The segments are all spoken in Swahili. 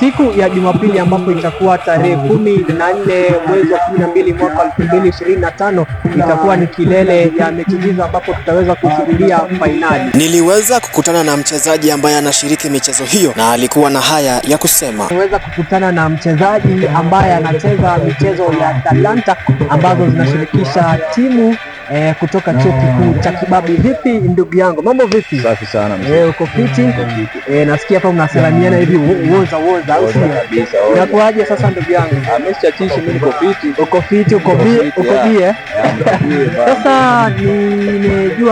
siku ya Jumapili ambapo itakuwa tarehe 14 mwezi wa 12 mwaka 2025 itakuwa ni kilele ya mechi hizo ambapo tutaweza kushuhudia fainali. Niliweza kukutana na mchezaji ambaye anashiriki michezo hiyo na alikuwa na haya ya kusema. Niweza kukutana na mchezaji ambaye anacheza michezo ya Talanta ambazo zinashirikisha timu kutoka chuo kikuu cha Kibabi. Vipi ndugu yangu, mambo vipi? Safi sana. Uko fiti? Nasikia hapa mnasalamiana hivi woza au sio? Kabisa. Inakuaje sasa ndugu yangu? Ameshachishi, mimi niko fiti. Uko fiti, uko bie? Sasa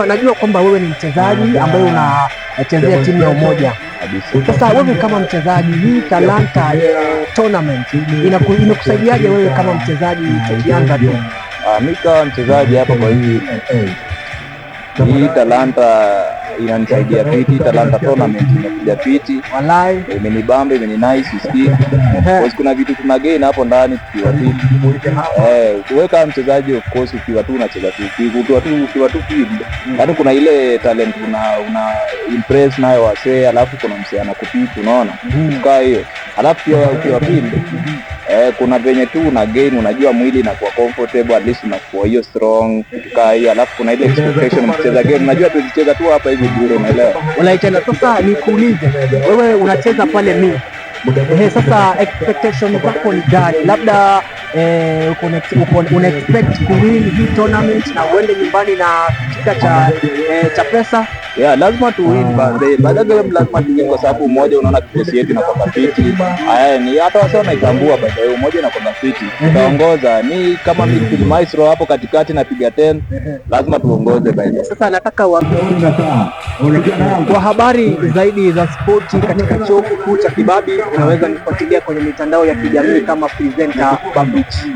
najua kwamba wewe ni mchezaji ambaye unachezea timu ya Umoja. Sasa wewe kama mchezaji, hii Talanta tournament inakusaidiaje wewe kama mchezaji tukianza tu? Mimi kama mchezaji hapa kwa hii Talanta inanisaidia fiti. Talanta tournament imekuja fiti. Wallahi imenibamba, imenice usikie. Kwa kuna vitu tuna gain hapo ndani tukiwa fiti. Kuweka mchezaji of course ukiwa tu unacheza tu ukiwa tu fiti. Yaani kuna ile talent una impress nayo wasee, alafu kuna msee anakupita, unaona? Kwa hiyo alafu pia ukiwa fiti kuna venye tu una gain, unajua mwili inakuwa comfortable, at least unakuwa hiyo strong kukaa hiyo, alafu kuna ile expectation mcheza game, unajua tulicheza tu hapa hivi bure, unaelewa? Unaicheza. Sasa nikuulize wewe, unacheza pale mimi sasa expectation zako ni gani? Labda una expect kuwin hii tournament na uende nyumbani na kitu cha pesa? Yeah, lazima tu win baada ya lazima tu win kwa sababu Umoja, unaona kikosi yetu na kwa fiti. Ni hata wasio naitambua baada ya Umoja na kwa fiti. Tutaongoza ni kama midfield maestro hapo katikati napiga 10, lazima tuongoze baada. Sasa nataka kwa habari zaidi za spoti katika chuo kikuu cha Kibabi unaweza nifuatilia kwenye mitandao ya kijamii kama presenter Babuchi.